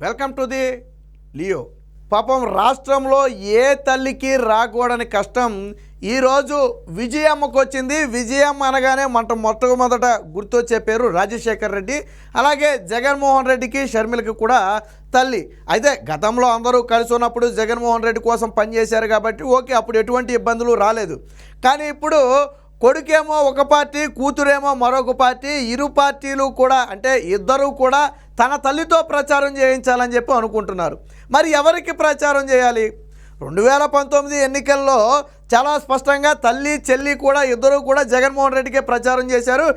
Welcome to the Leo. పాపం రాష్ట్రంలో ఏ తల్లికి రాకూడని కష్టం ఈరోజు విజయమ్మకు వచ్చింది. విజయమ్మ అనగానే మొట్టమొదట గుర్తొచ్చే పేరు రాజశేఖర్ రెడ్డి, అలాగే జగన్మోహన్ రెడ్డికి షర్మిలకి కూడా తల్లి. అయితే గతంలో అందరూ కలిసి ఉన్నప్పుడు జగన్మోహన్ రెడ్డి కోసం పనిచేశారు కాబట్టి ఓకే, అప్పుడు ఎటువంటి ఇబ్బందులు రాలేదు. కానీ ఇప్పుడు కొడుకేమో ఒక పార్టీ, కూతురేమో మరొక పార్టీ, ఇరు పార్టీలు కూడా అంటే ఇద్దరూ కూడా తన తల్లితో ప్రచారం చేయించాలని చెప్పి అనుకుంటున్నారు. మరి ఎవరికి ప్రచారం చేయాలి? 2019 ఎన్నికల్లో చాలా స్పష్టంగా తల్లి చెల్లి కూడా ఇద్దరూ కూడా జగన్మోహన్ రెడ్డికే ప్రచారం చేశారు.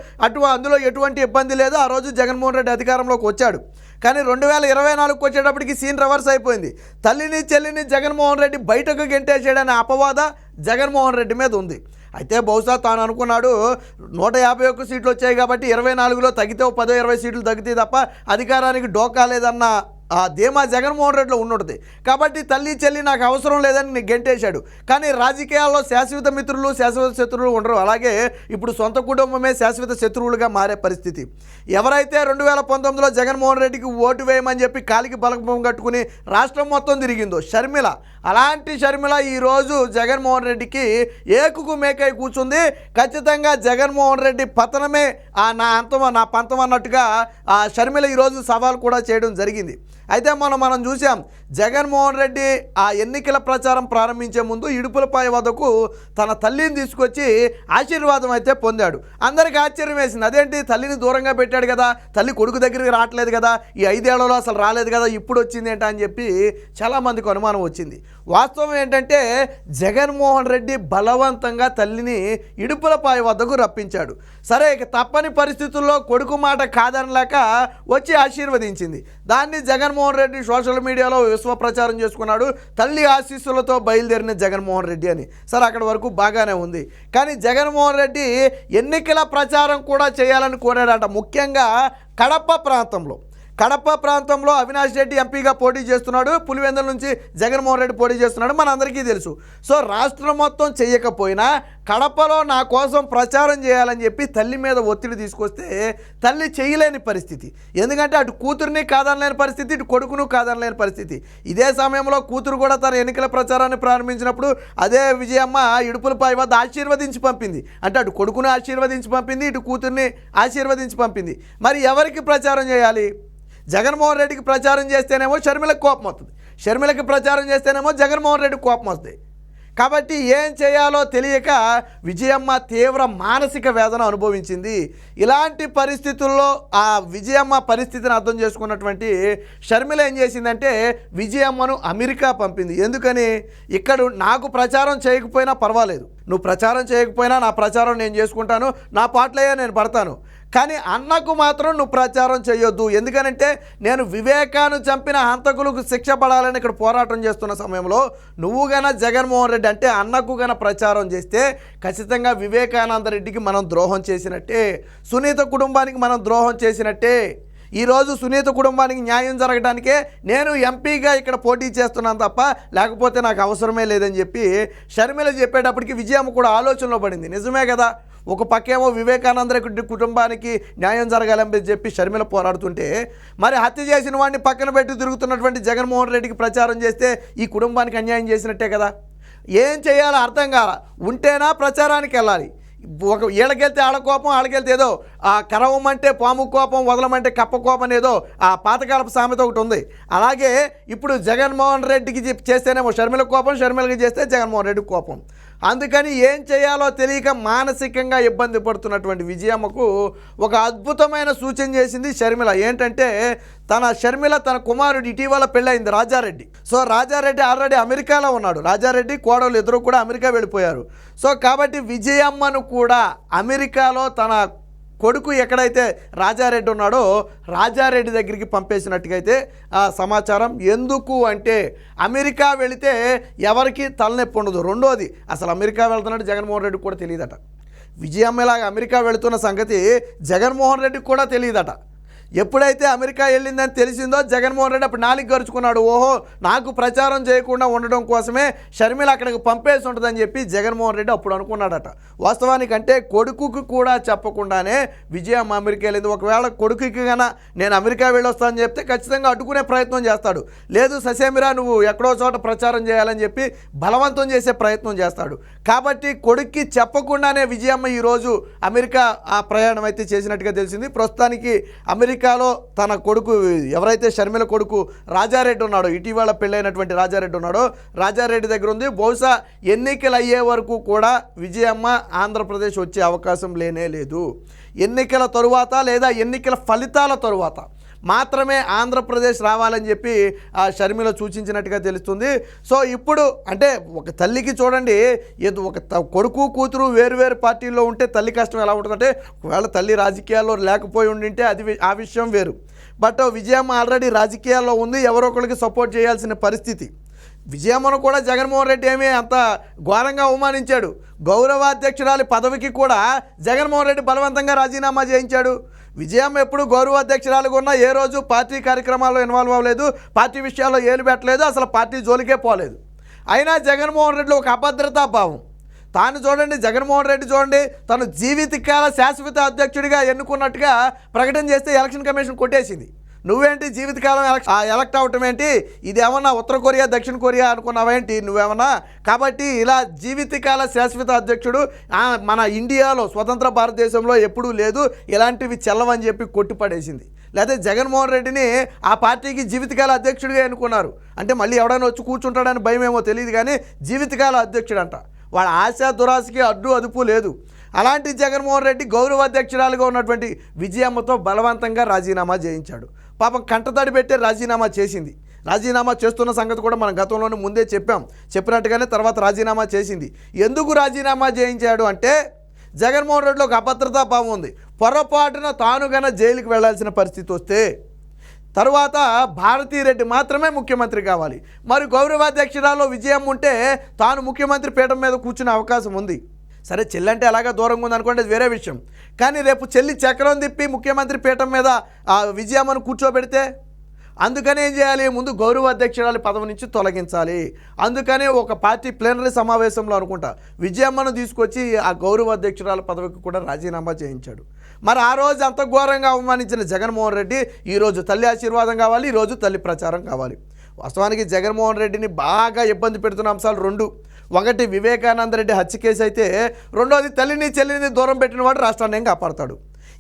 అందులో ఎటువంటి ఇబ్బంది లేదు. ఆ రోజు జగన్మోహన్ రెడ్డి అధికారంలోకి వచ్చాడు. కానీ 2024కి వచ్చేటప్పటికి సీన్ రివర్స్ అయిపోయింది. తల్లిని చెల్లిని జగన్మోహన్ రెడ్డి బయటకు గెంటేసాడనే అపవాద జగన్మోహన్ రెడ్డి మీద ఉంది. అయితే బహుశా తాను అనుకున్నాడు 151 సీట్లు వచ్చాయి కాబట్టి 24లో తగ్గితే 10-20 సీట్లు తగ్గితే తప్ప అధికారానికి డోకా లేదన్న ఆ ధీమా జగన్మోహన్ రెడ్డిలో ఉండుంటుంది. కాబట్టి తల్లి చెల్లి నాకు అవసరం లేదని గెంటేశాడు. కానీ రాజకీయాల్లో శాశ్వత మిత్రులు శాశ్వత శత్రువులు ఉండరు. అలాగే ఇప్పుడు సొంత కుటుంబమే శాశ్వత శత్రువులుగా మారే పరిస్థితి. ఎవరైతే 2019లో జగన్మోహన్ రెడ్డికి ఓటు వేయమని చెప్పి కాలికి బలపం కట్టుకుని రాష్ట్రం మొత్తం తిరిగిందో షర్మిల, అలాంటి షర్మిల ఈరోజు జగన్మోహన్ రెడ్డికి ఏకుకు మేకై కూర్చుంది. ఖచ్చితంగా జగన్మోహన్ రెడ్డి పతనమే నా పంతం అన్నట్టుగా ఆ షర్మిల ఈరోజు సవాల్ కూడా చేయడం జరిగింది. అయితే మనం చూసాం జగన్మోహన్ రెడ్డి ఆ ఎన్నికల ప్రచారం ప్రారంభించే ముందు ఇడుపులపాయ వద్దకు తన తల్లిని తీసుకొచ్చి ఆశీర్వాదం అయితే పొందాడు. అందరికీ ఆశ్చర్యం వేసింది. అదేంటి, తల్లిని దూరంగా పెట్టాడు కదా, తల్లి కొడుకు దగ్గరికి రావట్లేదు కదా, ఈ 5 ఏళ్లలో అసలు రాలేదు కదా, ఇప్పుడు వచ్చింది ఏంటా అని చెప్పి చాలామందికి అనుమానం వచ్చింది. వాస్తవం ఏంటంటే జగన్మోహన్ రెడ్డి బలవంతంగా తల్లిని ఇడుపులపాయ వద్దకు రప్పించాడు. సరే, ఇక తప్పని పరిస్థితుల్లో కొడుకు మాట కాదనలేక వచ్చి ఆశీర్వదించింది. దాన్ని జగన్మోహన్ రెడ్డి సోషల్ మీడియాలో విశ్వ ప్రచారం చేసుకున్నాడు. తల్లి ఆశీస్సులతో బయలుదేరిన జగన్మోహన్ రెడ్డి అని. సరే, అక్కడి వరకు బాగానే ఉంది. కానీ జగన్మోహన్ రెడ్డి ఎన్నికల ప్రచారం కూడా చేయాలని కోరాడట. ముఖ్యంగా కడప ప్రాంతంలో అవినాష్ రెడ్డి ఎంపీగా పోటీ చేస్తున్నాడు. పులివెందుల నుంచి జగన్మోహన్ రెడ్డి పోటీ చేస్తున్నాడు, మనందరికీ తెలుసు. సో రాష్ట్రం మొత్తం చేయకపోయినా కడపలో నా కోసం ప్రచారం చేయాలని చెప్పి తల్లి మీద ఒత్తిడి తీసుకొస్తే తల్లి చేయలేని పరిస్థితి. ఎందుకంటే అటు కూతురిని కాదనలేని పరిస్థితి, ఇటు కొడుకును కాదనలేని పరిస్థితి. ఇదే సమయంలో కూతురు కూడా తన ఎన్నికల ప్రచారాన్ని ప్రారంభించినప్పుడు అదే విజయమ్మ ఇడుపులపై వద్ద ఆశీర్వదించి పంపింది. అంటే అటు కొడుకును ఆశీర్వదించి పంపింది, ఇటు కూతుర్ని ఆశీర్వదించి పంపింది. మరి ఎవరికి ప్రచారం చేయాలి? జగన్మోహన్ రెడ్డికి ప్రచారం చేస్తేనేమో షర్మిలకు కోపం వస్తుంది, షర్మిలకి ప్రచారం చేస్తేనేమో జగన్మోహన్ రెడ్డికి కోపం వస్తుంది. కాబట్టి ఏం చేయాలో తెలియక విజయమ్మ తీవ్ర మానసిక వేదన అనుభవించింది. ఇలాంటి పరిస్థితుల్లో ఆ విజయమ్మ పరిస్థితిని అర్థం చేసుకున్నటువంటి షర్మిల ఏం చేసిందంటే విజయమ్మను అమెరికా పంపింది. ఎందుకని? ఇక్కడ నాకు ప్రచారం చేయకపోయినా పర్వాలేదు, నువ్వు ప్రచారం చేయకపోయినా నా ప్రచారం నేను చేసుకుంటాను, నా పాటలయ్యా నేను పడతాను, కానీ అన్నకు మాత్రం నువ్వు ప్రచారం చేయొద్దు. ఎందుకనంటే నేను వివేకాను చంపిన హంతకులకు శిక్ష పడాలని ఇక్కడ పోరాటం చేస్తున్న సమయంలో నువ్వు గన జగన్మోహన్ రెడ్డి అంటే అన్నకు గన ప్రచారం చేస్తే ఖచ్చితంగా వివేకానంద రెడ్డికి మనం ద్రోహం చేసినట్టే, సునీత కుటుంబానికి మనం ద్రోహం చేసినట్టే. ఈరోజు సునీత కుటుంబానికి న్యాయం జరగడానికే నేను ఎంపీగా ఇక్కడ పోటీ చేస్తున్నాను తప్ప లేకపోతే నాకు అవసరమే లేదని చెప్పి షర్మిల చెప్పేటప్పటికి విజయమ్మ కూడా ఆలోచనలో పడింది. నిజమే కదా, ఒక పక్కేమో వివేకానంద రెడ్డి కుటుంబానికి న్యాయం జరగాలని చెప్పి షర్మిల పోరాడుతుంటే మరి హత్య చేసిన వాడిని పక్కన పెట్టి తిరుగుతున్నటువంటి జగన్మోహన్ రెడ్డికి ప్రచారం చేస్తే ఈ కుటుంబానికి అన్యాయం చేసినట్టే కదా. ఏం చేయాలో అర్థం కాల. ఉంటేనా ప్రచారానికి వెళ్ళాలి, ఒక ఏళ్ళకెళ్తే ఆడ కోపం, ఆడకెళ్తే ఏదో ఆ కరవమంటే పాము కోపం, వదలమంటే కప్ప కోపం ఏదో ఆ పాతకాలపు సామెత ఒకటి ఉంది. అలాగే ఇప్పుడు జగన్మోహన్ రెడ్డికి చేస్తేనేమో షర్మిల కోపం, షర్మిలకి చేస్తే జగన్మోహన్ రెడ్డికి కోపం. అందుకని ఏం చేయాలో తెలియక మానసికంగా ఇబ్బంది పడుతున్నటువంటి విజయమ్మకు ఒక అద్భుతమైన సూచన చేసింది షర్మిల. ఏంటంటే షర్మిల తన కుమారుడు ఇటీవల పెళ్ళయింది రాజారెడ్డి. సో రాజారెడ్డి ఆల్రెడీ అమెరికాలో ఉన్నాడు. రాజారెడ్డి కోడలు ఇద్దరు కూడా అమెరికా వెళ్ళిపోయారు. సో కాబట్టి విజయమ్మను కూడా అమెరికాలో తన కొడుకు ఎక్కడైతే రాజారెడ్డి ఉన్నాడో రాజారెడ్డి దగ్గరికి పంపేసినట్టుగైతే ఆ సమాచారం. ఎందుకు అంటే అమెరికా వెళితే ఎవరికి తలనొప్పి ఉండదు. రెండోది, అసలు అమెరికా వెళ్తున్నట్టు జగన్మోహన్ రెడ్డికి కూడా తెలియదట. విజయమ్మ ఇలాగ అమెరికా వెళుతున్న సంగతి జగన్మోహన్ రెడ్డికి కూడా తెలియదట. ఎప్పుడైతే అమెరికా వెళ్ళిందని తెలిసిందో జగన్మోహన్ రెడ్డి అప్పుడు నాలుగు గరుచుకున్నాడు. ఓహో, నాకు ప్రచారం చేయకుండా ఉండడం కోసమే షర్మిల అక్కడికి పంపేసి ఉంటుందని చెప్పి జగన్మోహన్ రెడ్డి అప్పుడు అనుకున్నాడట. వాస్తవానికంటే కొడుకుకి కూడా చెప్పకుండానే విజయమ్మ అమెరికా వెళ్ళింది. ఒకవేళ కొడుకుకి కన్నా నేను అమెరికా వెళ్ళొస్తానని చెప్తే ఖచ్చితంగా అడ్డుకునే ప్రయత్నం చేస్తాడు. లేదు ససేమిరా నువ్వు ఎక్కడో చోట ప్రచారం చేయాలని చెప్పి బలవంతం చేసే ప్రయత్నం చేస్తాడు. కాబట్టి కొడుక్కి చెప్పకుండానే విజయమ్మ ఈరోజు అమెరికా ఆ ప్రయాణం అయితే చేసినట్టుగా తెలిసింది. ప్రస్తుతానికి అమెరికాలో తన కొడుకు ఎవరైతే షర్మిల కొడుకు రాజారెడ్డి ఉన్నాడో, ఇటీవల పెళ్ళైనటువంటి రాజారెడ్డి ఉన్నాడో, రాజారెడ్డి దగ్గర ఉంది. బహుశా ఎన్నికలు అయ్యే వరకు కూడా విజయమ్మ ఆంధ్రప్రదేశ్ వచ్చే అవకాశం లేనే లేదు. ఎన్నికల తరువాత లేదా ఎన్నికల ఫలితాల తరువాత మాత్రమే ఆంధ్రప్రదేశ్ రావాలని చెప్పి ఆ షర్మిల సూచించినట్టుగా తెలుస్తుంది. సో ఇప్పుడు అంటే ఒక తల్లికి చూడండి, ఒక కొడుకు కూతురు వేరు పార్టీల్లో ఉంటే తల్లి కష్టం ఎలా ఉంటుందంటే, ఒకవేళ తల్లి రాజకీయాల్లో లేకపోయి ఉండింటే అది ఆ విషయం వేరు. బట్ విజయమ్మ ఆల్రెడీ రాజకీయాల్లో ఉంది, ఎవరో ఒకరికి సపోర్ట్ చేయాల్సిన పరిస్థితి. విజయమ్మను కూడా జగన్మోహన్ రెడ్డి ఏమీ అంత ఘోరంగా అవమానించాడు. గౌరవాధ్యక్షురాలి పదవికి కూడా జగన్మోహన్ రెడ్డి బలవంతంగా రాజీనామా చేయించాడు. విజయమ్మ ఎప్పుడు గౌరవాధ్యక్షురాలుగా ఉన్నా ఏ రోజు పార్టీ కార్యక్రమాల్లో ఇన్వాల్వ్ అవ్వలేదు, పార్టీ విషయాల్లో ఏలు పెట్టలేదు, అసలు పార్టీ జోలికే పోలేదు. అయినా జగన్మోహన్ రెడ్డిలో ఒక అభద్రతా భావం. తాను చూడండి, జగన్మోహన్ రెడ్డి చూడండి, తను జీవితకాల శాశ్వత అధ్యక్షుడిగా ఎన్నుకున్నట్టుగా ప్రకటన చేస్తే ఎలక్షన్ కమిషన్ కొట్టేసింది. నువ్వేంటి జీవితకాలం ఎలక్ట్ అవటం ఏంటి, ఇదేమన్నా ఉత్తర కొరియా దక్షిణ కొరియా అనుకున్నావేంటి నువ్వేమన్నా? కాబట్టి ఇలా జీవితకాల శాశ్వత అధ్యక్షుడు మన ఇండియాలో స్వతంత్ర భారతదేశంలో ఎప్పుడూ లేదు, ఇలాంటివి చెల్లవని చెప్పి కొట్టిపడేసింది. లేదా జగన్మోహన్ రెడ్డిని ఆ పార్టీకి జీవితకాల అధ్యక్షుడిగా ఎన్నుకున్నారు అంటే మళ్ళీ ఎవడైనా వచ్చి కూర్చుంటాడని భయం ఏమో తెలియదు, కానీ జీవితకాల అధ్యక్షుడు అంట. వాళ్ళ ఆశ దురాశకి అడ్డు అదుపు లేదు. అలాంటి జగన్మోహన్ రెడ్డి గౌరవాధ్యక్షురాలుగా ఉన్నటువంటి విజయమ్మతో బలవంతంగా రాజీనామా చేయించాడు. పాపం కంటతడి పెట్టే రాజీనామా చేసింది. రాజీనామా చేస్తున్న సంగతి కూడా మనం గతంలోనే ముందే చెప్పినట్టుగానే తర్వాత రాజీనామా చేసింది. ఎందుకు రాజీనామా చేయించాడు అంటే జగన్మోహన్ రెడ్డిలో ఒక అభద్రతా భావం ఉంది. పొరపాటున తానుగాన జైలుకి వెళ్లాల్సిన పరిస్థితి వస్తే తర్వాత భారతీరెడ్డి మాత్రమే ముఖ్యమంత్రి కావాలి. మరి గౌరవాధ్యక్షురాల్లో విజయమ్మ ఉంటే తాను ముఖ్యమంత్రి పీఠం మీద కూర్చునే అవకాశం ఉంది. సరే చెల్లి అంటే అలాగా దూరంగా ఉంది అనుకోండి, అది వేరే విషయం. కానీ రేపు చెల్లి చక్రం తిప్పి ముఖ్యమంత్రి పీఠం మీద ఆ విజయమ్మను కూర్చోబెడితే అందుకని ఏం చేయాలి, ముందు గౌరవ అధ్యక్షురాలి పదవి నుంచి తొలగించాలి. అందుకని ఒక పార్టీ ప్లీనరీ సమావేశంలో అనుకుంటా విజయమ్మను తీసుకొచ్చి ఆ గౌరవ అధ్యక్షురాల పదవికి కూడా రాజీనామా చేయించాడు. మరి ఆ రోజు అంత ఘోరంగా అవమానించిన జగన్మోహన్ రెడ్డి ఈరోజు తల్లి ఆశీర్వాదం కావాలి, ఈరోజు తల్లి ప్రచారం కావాలి. వాస్తవానికి జగన్మోహన్ రెడ్డిని బాగా ఇబ్బంది పెడుతున్న అంశాలు రెండు. ఒకటి వివేకానంద రెడ్డి హత్య కేసు అయితే, రెండోది తల్లిని చెల్లిని దూరం పెట్టిన వాడు రాష్ట్రాన్ని ఏం కాపాడతాడు.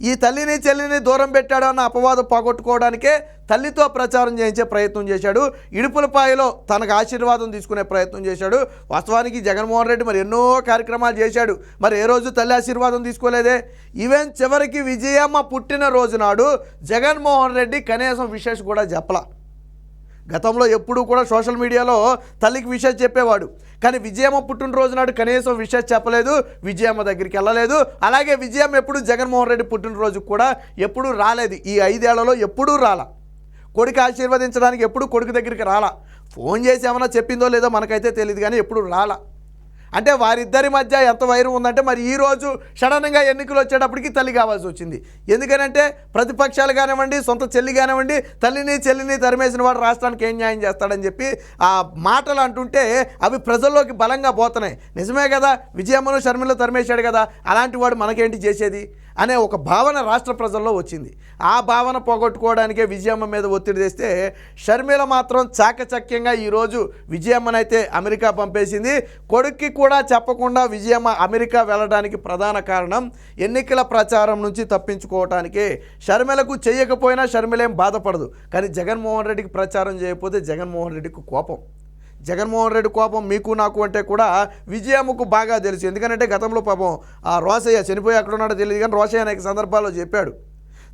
ఈ తల్లిని చెల్లిని దూరం పెట్టాడు అన్న అపవాదం పోగొట్టుకోవడానికే తల్లితో ప్రచారం చేయించే ప్రయత్నం చేశాడు. ఇడుపులపాయలో తనకు ఆశీర్వాదం తీసుకునే ప్రయత్నం చేశాడు. వాస్తవానికి జగన్మోహన్ రెడ్డి మరి ఎన్నో కార్యక్రమాలు చేశాడు, మరి ఏ రోజు తల్లి ఆశీర్వాదం తీసుకోలేదే. ఈవెన్ చివరికి విజయమ్మ పుట్టినరోజు నాడు జగన్మోహన్ రెడ్డి కనీసం విశేష కూడా చెప్పలా. గతంలో ఎప్పుడూ కూడా సోషల్ మీడియాలో తల్లికి విషయం చెప్పేవాడు, కానీ విజయమ్మ పుట్టినరోజు నాడు కనీసం విషయం చెప్పలేదు, విజయమ్మ దగ్గరికి వెళ్ళలేదు. అలాగే విజయమ్మ ఎప్పుడు జగన్మోహన్ రెడ్డి పుట్టినరోజుకు కూడా ఎప్పుడూ రాలేదు. ఈ 5 ఏళ్లలో ఎప్పుడూ రాలా. కొడుకు ఆశీర్వదించడానికి ఎప్పుడు కొడుకు దగ్గరికి రాలా. ఫోన్ చేసి ఏమన్నా చెప్పిందో లేదో మనకైతే తెలియదు, కానీ ఎప్పుడు రాలా. అంటే వారిద్దరి మధ్య ఎంత వైరం ఉందంటే మరి ఈరోజు సడన్గా ఎన్నికలు వచ్చేటప్పటికి తల్లి కావాల్సి వచ్చింది. ఎందుకనంటే ప్రతిపక్షాలు కానివ్వండి, సొంత చెల్లి కానివ్వండి, తల్లిని చెల్లిని తరిమేసిన వాడు రాష్ట్రానికి ఏం న్యాయం చేస్తాడని చెప్పి ఆ మాటలు అంటుంటే అవి ప్రజల్లోకి బలంగా పోతున్నాయి. నిజమే కదా, విజయమ్మను షర్మిల తరిమేశాడు కదా, అలాంటి వాడు మనకేంటి చేసేది అనే ఒక భావన రాష్ట్ర ప్రజల్లో వచ్చింది. ఆ భావన పోగొట్టుకోవడానికే విజయమ్మ మీద ఒత్తిడి తెస్తే షర్మిల మాత్రం చాకచక్యంగా ఈరోజు విజయమ్మనైతే అమెరికా పంపేసింది. కొడుక్కి కూడా చెప్పకుండా విజయమ్మ అమెరికా వెళ్ళడానికి ప్రధాన కారణం ఎన్నికల ప్రచారం నుంచి తప్పించుకోవటానికే. షర్మిలకు చేయకపోయినా షర్మిలేం బాధపడదు, కానీ జగన్మోహన్ రెడ్డికి ప్రచారం చేయకపోతే జగన్మోహన్ రెడ్డికి కోపం. జగన్మోహన్ రెడ్డి కోపం మీకు నాకు అంటే కూడా విజయమ్మకు బాగా తెలుసు. ఎందుకంటే గతంలో పాపం ఆ రోసయ్య చనిపోయి అక్కడ ఉన్నాడో తెలియదు, కానీ రోసయ్య అనేక సందర్భాల్లో చెప్పాడు.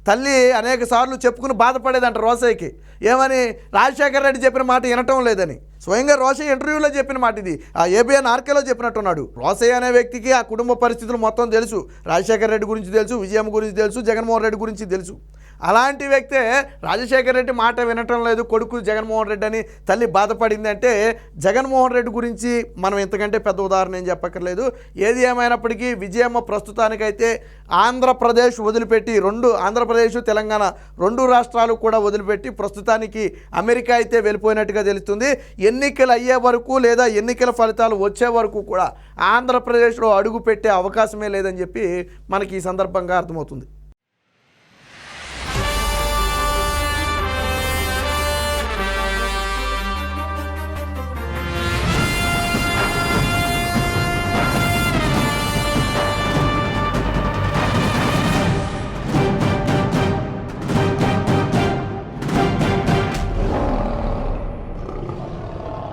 తల్లి అనేక సార్లు చెప్పుకుని బాధపడేదంట రోసయ్యకి. ఏమని, రాజశేఖర రెడ్డి చెప్పిన మాట వినటం లేదని. స్వయంగా రోసయ్య ఇంటర్వ్యూలో చెప్పిన మాట ఇది, ఆ ఏబిఎన్ ఆర్కేలో చెప్పినట్టున్నాడు. రోసయ్య అనే వ్యక్తికి ఆ కుటుంబ పరిస్థితులు మొత్తం తెలుసు. రాజశేఖర రెడ్డి గురించి తెలుసు, విజయమ్మ గురించి తెలుసు, జగన్మోహన్ రెడ్డి గురించి తెలుసు. అలాంటి వ్యక్తే రాజశేఖర రెడ్డి మాట వినటం లేదు కొడుకు జగన్మోహన్ రెడ్డి అని తల్లి బాధపడింది అంటే జగన్మోహన్ రెడ్డి గురించి మనం ఇంతకంటే పెద్ద ఉదాహరణ ఏం చెప్పక్కర్లేదు. ఏది ఏమైనప్పటికీ విజయమ్మ ప్రస్తుతానికైతే ఆంధ్రప్రదేశ్ వదిలిపెట్టి ఆంధ్రప్రదేశ్ తెలంగాణ 2 రాష్ట్రాలు కూడా వదిలిపెట్టి ప్రస్తుతానికి అమెరికా అయితే వెళ్ళిపోయినట్టుగా తెలుస్తుంది. ఎన్నికలు అయ్యే వరకు లేదా ఎన్నికల ఫలితాలు వచ్చే వరకు కూడా ఆంధ్రప్రదేశ్లో అడుగు పెట్టే అవకాశమే లేదని చెప్పి మనకి ఈ సందర్భంగా అర్థమవుతుంది.